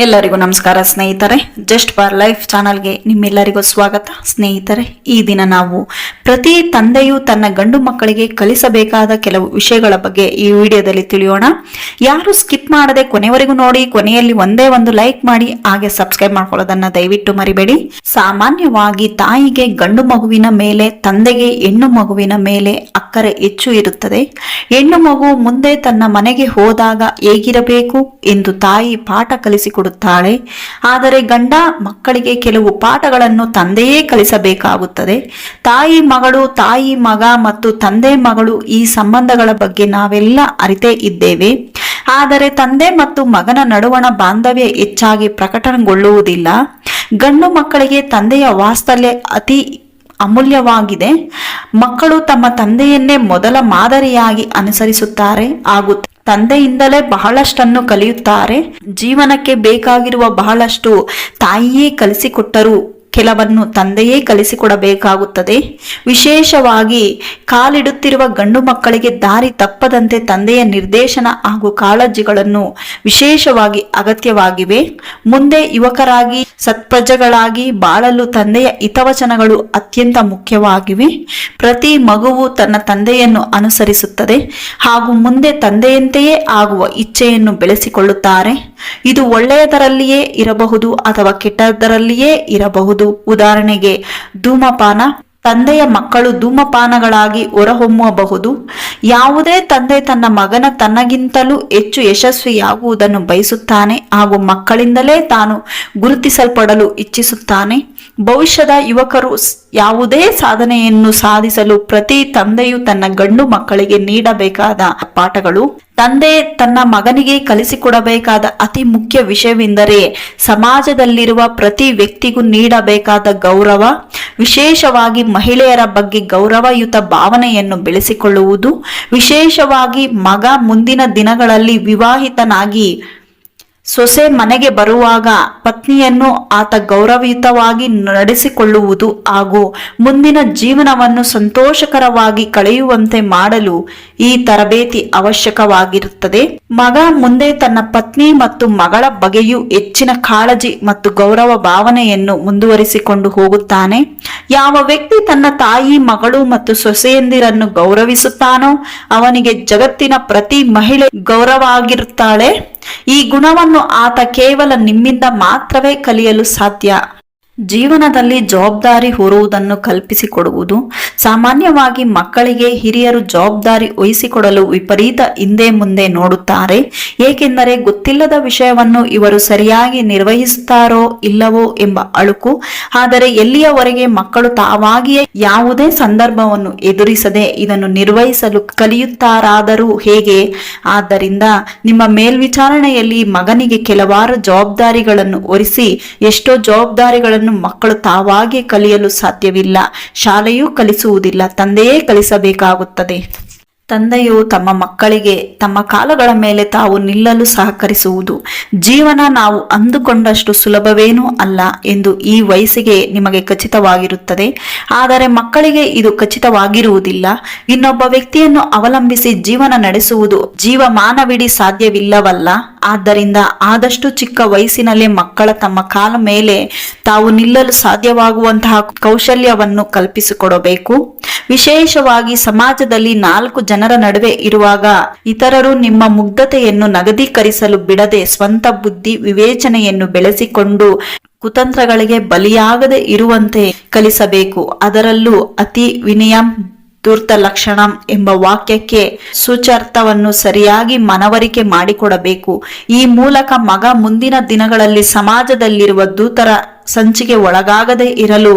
ಎಲ್ಲರಿಗೂ ನಮಸ್ಕಾರ ಸ್ನೇಹಿತರೆ. ಜಸ್ಟ್ ಫಾರ್ ಲೈಫ್ ಚಾನಲ್ಗೆ ನಿಮ್ಮೆಲ್ಲರಿಗೂ ಸ್ವಾಗತ. ಸ್ನೇಹಿತರೆ, ಈ ದಿನ ನಾವು ಪ್ರತಿ ತಂದೆಯು ತನ್ನ ಗಂಡು ಮಕ್ಕಳಿಗೆ ಕಲಿಸಬೇಕಾದ ಕೆಲವು ವಿಷಯಗಳ ಬಗ್ಗೆ ಈ ವಿಡಿಯೋದಲ್ಲಿ ತಿಳಿಯೋಣ. ಯಾರು ಸ್ಕಿಪ್ ಮಾಡದೆ ಕೊನೆವರೆಗೂ ನೋಡಿ, ಕೊನೆಯಲ್ಲಿ ಒಂದೇ ಒಂದು ಲೈಕ್ ಮಾಡಿ, ಹಾಗೆ ಸಬ್ಸ್ಕ್ರೈಬ್ ಮಾಡ್ಕೊಳ್ಳೋದನ್ನ ದಯವಿಟ್ಟು ಮರಿಬೇಡಿ. ಸಾಮಾನ್ಯವಾಗಿ ತಾಯಿಗೆ ಗಂಡು ಮಗುವಿನ ಮೇಲೆ, ತಂದೆಗೆ ಹೆಣ್ಣು ಮಗುವಿನ ಮೇಲೆ ಅಕ್ಕರೆ ಹೆಚ್ಚು ಇರುತ್ತದೆ. ಹೆಣ್ಣು ಮಗು ಮುಂದೆ ತನ್ನ ಮನೆಗೆ ಹೋದಾಗ ಹೇಗಿರಬೇಕು ಎಂದು ತಾಯಿ ಪಾಠ ಕಲಿಸಿಕೊಡುತ್ತಾಳೆ. ಆದರೆ ಗಂಡ ಮಕ್ಕಳಿಗೆ ಕೆಲವು ಪಾಠಗಳನ್ನು ತಂದೆಯೇ ಕಲಿಸಬೇಕಾಗುತ್ತದೆ. ತಾಯಿ ಮಗಳು, ತಾಯಿ ಮಗ ಮತ್ತು ತಂದೆ ಮಗಳು ಈ ಸಂಬಂಧಗಳ ಬಗ್ಗೆ ನಾವೆಲ್ಲ ಅರಿತೇ ಇದ್ದೇವೆ. ಆದರೆ ತಂದೆ ಮತ್ತು ಮಗನ ನಡುವಣ ಬಾಂಧವ್ಯ ಹೆಚ್ಚಾಗಿ ಪ್ರಕಟಗೊಳ್ಳುವುದಿಲ್ಲ. ಗಂಡು ಮಕ್ಕಳಿಗೆ ತಂದೆಯ ವಾತ್ಸಲ್ಯ ಅತಿ ಅಮೂಲ್ಯವಾಗಿದೆ. ಮಕ್ಕಳು ತಮ್ಮ ತಂದೆಯನ್ನೇ ಮೊದಲ ಮಾದರಿಯಾಗಿ ಅನುಸರಿಸುತ್ತಾರೆ ಹಾಗೂ ತಂದೆಯಿಂದಲೇ ಬಹಳಷ್ಟನ್ನು ಕಲಿಯುತ್ತಾರೆ. ಜೀವನಕ್ಕೆ ಬೇಕಾಗಿರುವ ಬಹಳಷ್ಟು ತಾಯಿಯೇ ಕಲಿಸಿಕೊಟ್ಟರೂ ಕೆಲವನ್ನು ತಂದೆಯೇ ಕಲಿಸಿಕೊಡಬೇಕಾಗುತ್ತದೆ. ವಿಶೇಷವಾಗಿ ಕಾಲಿಡುತ್ತಿರುವ ಗಂಡು ಮಕ್ಕಳಿಗೆ ದಾರಿ ತಪ್ಪದಂತೆ ತಂದೆಯ ನಿರ್ದೇಶನ ಹಾಗೂ ಕಾಳಜಿಗಳನ್ನು ವಿಶೇಷವಾಗಿ ಅಗತ್ಯವಾಗಿವೆ. ಮುಂದೆ ಯುವಕರಾಗಿ ಸತ್ಪ್ರಜೆಗಳಾಗಿ ಬಾಳಲು ತಂದೆಯ ಹಿತವಚನಗಳು ಅತ್ಯಂತ ಮುಖ್ಯವಾಗಿವೆ. ಪ್ರತಿ ಮಗುವು ತನ್ನ ತಂದೆಯನ್ನು ಅನುಸರಿಸುತ್ತದೆ ಹಾಗೂ ಮುಂದೆ ತಂದೆಯಂತೆಯೇ ಆಗುವ ಇಚ್ಛೆಯನ್ನು ಬೆಳೆಸಿಕೊಳ್ಳುತ್ತಾರೆ. ಇದು ಒಳ್ಳೆಯದರಲ್ಲಿಯೇ ಇರಬಹುದು ಅಥವಾ ಕೆಟ್ಟದರಲ್ಲಿಯೇ ಇರಬಹುದು. ಉದಾಹರಣೆಗೆ ಧೂಮಪಾನ. ತಂದೆಯ ಮಕ್ಕಳು ಧೂಮಪಾನಗಳಾಗಿ ಹೊರಹೊಮ್ಮಬಹುದು. ಯಾವುದೇ ತಂದೆ ತನ್ನ ಮಗನ ತನ್ನಗಿಂತಲೂ ಹೆಚ್ಚು ಯಶಸ್ವಿಯಾಗುವುದನ್ನು ಬಯಸುತ್ತಾನೆ ಹಾಗೂ ಮಕ್ಕಳಿಂದಲೇ ತಾನು ಗುರುತಿಸಲ್ಪಡಲು ಇಚ್ಛಿಸುತ್ತಾನೆ. ಭವಿಷ್ಯದ ಯುವಕರು ಯಾವುದೇ ಸಾಧನೆಯನ್ನು ಸಾಧಿಸಲು ಪ್ರತಿ ತಂದೆಯು ತನ್ನ ಗಂಡು ಮಕ್ಕಳಿಗೆ ನೀಡಬೇಕಾದ ಪಾಠಗಳು. ತಂದೆ ತನ್ನ ಮಗನಿಗೆ ಕಲಿಸಿಕೊಡಬೇಕಾದ ಅತಿ ಮುಖ್ಯ ವಿಷಯವೆಂದರೆ ಸಮಾಜದಲ್ಲಿರುವ ಪ್ರತಿ ವ್ಯಕ್ತಿಗೂ ನೀಡಬೇಕಾದ ಗೌರವ. ವಿಶೇಷವಾಗಿ ಮಹಿಳೆಯರ ಬಗ್ಗೆ ಗೌರವಯುತ ಭಾವನೆಯನ್ನು ಬೆಳೆಸಿಕೊಳ್ಳುವುದು. ವಿಶೇಷವಾಗಿ ಮಗ ಮುಂದಿನ ದಿನಗಳಲ್ಲಿ ವಿವಾಹಿತನಾಗಿ ಸೊಸೆ ಮನೆಗೆ ಬರುವಾಗ ಪತ್ನಿಯನ್ನು ಆತ ಗೌರವಯುತವಾಗಿ ನಡೆಸಿಕೊಳ್ಳುವುದು ಹಾಗೂ ಮುಂದಿನ ಜೀವನವನ್ನು ಸಂತೋಷಕರವಾಗಿ ಕಳೆಯುವಂತೆ ಮಾಡಲು ಈ ತರಬೇತಿ ಅವಶ್ಯಕವಾಗಿರುತ್ತದೆ. ಮಗ ಮುಂದೆ ತನ್ನ ಪತ್ನಿ ಮತ್ತು ಮಗಳ ಬಗ್ಗೆಯೂ ಹೆಚ್ಚಿನ ಕಾಳಜಿ ಮತ್ತು ಗೌರವ ಭಾವನೆಯನ್ನು ಮುಂದುವರಿಸಿಕೊಂಡು ಹೋಗುತ್ತಾನೆ. ಯಾವ ವ್ಯಕ್ತಿ ತನ್ನ ತಾಯಿ, ಮಗಳು ಮತ್ತು ಸೊಸೆಯಂದಿರನ್ನು ಗೌರವಿಸುತ್ತಾನೋ ಅವನಿಗೆ ಜಗತ್ತಿನ ಪ್ರತಿ ಮಹಿಳೆ ಗೌರವ ಆಗಿರುತ್ತಾಳೆ. ಈ ಗುಣವನ್ನು ಆತ ಕೇವಲ ನಿಮ್ಮಿಂದ ಮಾತ್ರವೇ ಕಲಿಯಲು ಸಾಧ್ಯ. ಜೀವನದಲ್ಲಿ ಜವಾಬ್ದಾರಿ ಹೊರುವುದನ್ನು ಕಲ್ಪಿಸಿಕೊಡುವುದು. ಸಾಮಾನ್ಯವಾಗಿ ಮಕ್ಕಳಿಗೆ ಹಿರಿಯರು ಜವಾಬ್ದಾರಿ ವಹಿಸಿಕೊಡಲು ವಿಪರೀತ ಹಿಂದೆ ಮುಂದೆ ನೋಡುತ್ತಾರೆ. ಏಕೆಂದರೆ ಗೊತ್ತಿಲ್ಲದ ವಿಷಯವನ್ನು ಇವರು ಸರಿಯಾಗಿ ನಿರ್ವಹಿಸುತ್ತಾರೋ ಇಲ್ಲವೋ ಎಂಬ ಅಳುಕು. ಆದರೆ ಎಲ್ಲಿಯವರೆಗೆ ಮಕ್ಕಳು ತಾವಾಗಿಯೇ ಯಾವುದೇ ಸಂದರ್ಭವನ್ನು ಎದುರಿಸದೆ ಇದನ್ನು ನಿರ್ವಹಿಸಲು ಕಲಿಯುತ್ತಾರಾದರೂ ಹೇಗೆ? ಆದ್ದರಿಂದ ನಿಮ್ಮ ಮೇಲ್ವಿಚಾರಣೆಯಲ್ಲಿ ಮಗನಿಗೆ ಕೆಲವಾರು ಜವಾಬ್ದಾರಿಗಳನ್ನು ಹೊರಿಸಿ. ಎಷ್ಟೋ ಜವಾಬ್ದಾರಿಗಳನ್ನು ಮಕ್ಕಳು ತಾವಾಗಿ ಕಲಿಯಲು ಸಾಧ್ಯವಿಲ್ಲ. ಶಾಲೆಯೂ ಕಲಿಸುವುದಿಲ್ಲ, ತಂದೆಯೇ ಕಲಿಸಬೇಕಾಗುತ್ತದೆ. ತಂದೆಯು ತಮ್ಮ ಮಕ್ಕಳಿಗೆ ತಮ್ಮ ಕಾಲುಗಳ ಮೇಲೆ ತಾವು ನಿಲ್ಲಲು ಸಹಕರಿಸುವುದು. ಜೀವನ ನಾವು ಅಂದುಕೊಂಡಷ್ಟು ಸುಲಭವೇನೂ ಅಲ್ಲ ಎಂದು ಈ ವಯಸ್ಸಿಗೆ ನಿಮಗೆ ಖಚಿತವಾಗಿರುತ್ತದೆ. ಆದರೆ ಮಕ್ಕಳಿಗೆ ಇದು ಖಚಿತವಾಗಿರುವುದಿಲ್ಲ. ಇನ್ನೊಬ್ಬ ವ್ಯಕ್ತಿಯನ್ನು ಅವಲಂಬಿಸಿ ಜೀವನ ನಡೆಸುವುದು ಜೀವಮಾನವಿಡೀ ಸಾಧ್ಯವಿಲ್ಲವಲ್ಲ. ಆದ್ದರಿಂದ ಆದಷ್ಟು ಚಿಕ್ಕ ವಯಸ್ಸಿನಲ್ಲೇ ಮಕ್ಕಳ ತಮ್ಮ ಕಾಲ ಮೇಲೆ ತಾವು ನಿಲ್ಲಲು ಸಾಧ್ಯವಾಗುವಂತಹ ಕೌಶಲ್ಯವನ್ನು ಕಲ್ಪಿಸಿಕೊಡಬೇಕು. ವಿಶೇಷವಾಗಿ ಸಮಾಜದಲ್ಲಿ 4 ಜನರ ನಡುವೆ ಇರುವಾಗ ಇತರರು ನಿಮ್ಮ ಮುಗ್ಧತೆಯನ್ನು ನಗದೀಕರಿಸಲು ಬಿಡದೆ ಸ್ವಂತ ಬುದ್ಧಿ ವಿವೇಚನೆಯನ್ನು ಬೆಳೆಸಿಕೊಂಡು ಕುತಂತ್ರಗಳಿಗೆ ಬಲಿಯಾಗದೆ ಇರುವಂತೆ ಕಲಿಸಬೇಕು. ಅದರಲ್ಲೂ ಅತಿ ವಿನಯಂ ಧೂರ್ತ ಲಕ್ಷಣಂ ಎಂಬ ವಾಕ್ಯಕ್ಕೆ ಸೂಚ್ಯಾರ್ಥವನ್ನು ಸರಿಯಾಗಿ ಮನವರಿಕೆ ಮಾಡಿಕೊಡಬೇಕು. ಈ ಮೂಲಕ ಮಗ ಮುಂದಿನ ದಿನಗಳಲ್ಲಿ ಸಮಾಜದಲ್ಲಿರುವ ದೂತರ ಸಂಚಿಗೆ ಒಳಗಾಗದೆ ಇರಲು,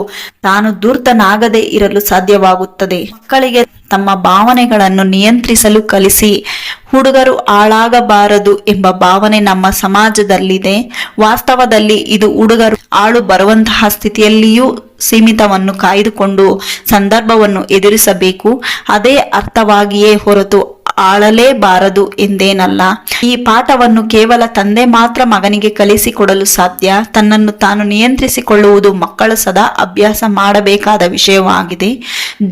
ತಾನು ಧೂರ್ತನಾಗದೆ ಇರಲು ಸಾಧ್ಯವಾಗುತ್ತದೆ. ಮಕ್ಕಳಿಗೆ ತಮ್ಮ ಭಾವನೆಗಳನ್ನು ನಿಯಂತ್ರಿಸಲು ಕಲಿಸಿ. ಹುಡುಗರು ಹಾಳಾಗಬಾರದು ಎಂಬ ಭಾವನೆ ನಮ್ಮ ಸಮಾಜದಲ್ಲಿದೆ. ವಾಸ್ತವದಲ್ಲಿ ಇದು ಹುಡುಗರು ಆಳು ಬರುವಂತಹ ಸ್ಥಿತಿಯಲ್ಲಿಯೂ ಸೀಮಿತವನ್ನು ಕಾಯ್ದುಕೊಂಡು ಸಂದರ್ಭವನ್ನು ಎದುರಿಸಬೇಕು. ಅದೇ ಅರ್ಥವಾಗಿಯೇ ಹೊರತು ಆಳಲೇಬಾರದು ಎಂದೇನಲ್ಲ. ಈ ಪಾಠವನ್ನು ಕೇವಲ ತಂದೆ ಮಾತ್ರ ಮಗನಿಗೆ ಕಲಿಸಿಕೊಡಲು ಸಾಧ್ಯ. ತನ್ನನ್ನು ತಾನು ನಿಯಂತ್ರಿಸಿಕೊಳ್ಳುವುದು ಮಕ್ಕಳು ಸದಾ ಅಭ್ಯಾಸ ಮಾಡಬೇಕಾದ ವಿಷಯವಾಗಿದೆ.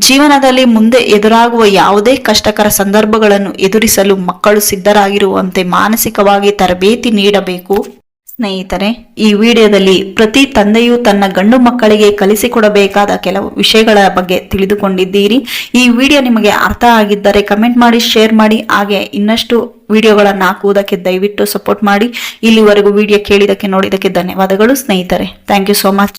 ಜೀವನದಲ್ಲಿ ಮುಂದೆ ಎದುರಾಗುವ ಯಾವುದೇ ಕಷ್ಟಕರ ಸಂದರ್ಭಗಳನ್ನು ಎದುರಿಸಲು ಮಕ್ಕಳು ಸಿದ್ಧರಾಗಿರುವಂತೆ ಮಾನಸಿಕವಾಗಿ ತರಬೇತಿ ನೀಡಬೇಕು. ಸ್ನೇಹಿತರೆ, ಈ ವಿಡಿಯೋದಲ್ಲಿ ಪ್ರತಿ ತಂದೆಯು ತನ್ನ ಗಂಡು ಮಕ್ಕಳಿಗೆ ಕಲಿಸಿಕೊಡಬೇಕಾದ ಕೆಲವು ವಿಷಯಗಳ ಬಗ್ಗೆ ತಿಳಿದುಕೊಂಡಿದ್ದೀರಿ. ಈ ವಿಡಿಯೋ ನಿಮಗೆ ಅರ್ಥ ಆಗಿದ್ದರೆ ಕಮೆಂಟ್ ಮಾಡಿ, ಶೇರ್ ಮಾಡಿ, ಹಾಗೆ ಇನ್ನಷ್ಟು ವಿಡಿಯೋಗಳನ್ನು ಹಾಕುವುದಕ್ಕೆ ದಯವಿಟ್ಟು ಸಪೋರ್ಟ್ ಮಾಡಿ. ಇಲ್ಲಿವರೆಗೂ ವಿಡಿಯೋ ಕೇಳಿದಕ್ಕೆ ನೋಡಿದಕ್ಕೆ ಧನ್ಯವಾದಗಳು ಸ್ನೇಹಿತರೆ. Thank you so much.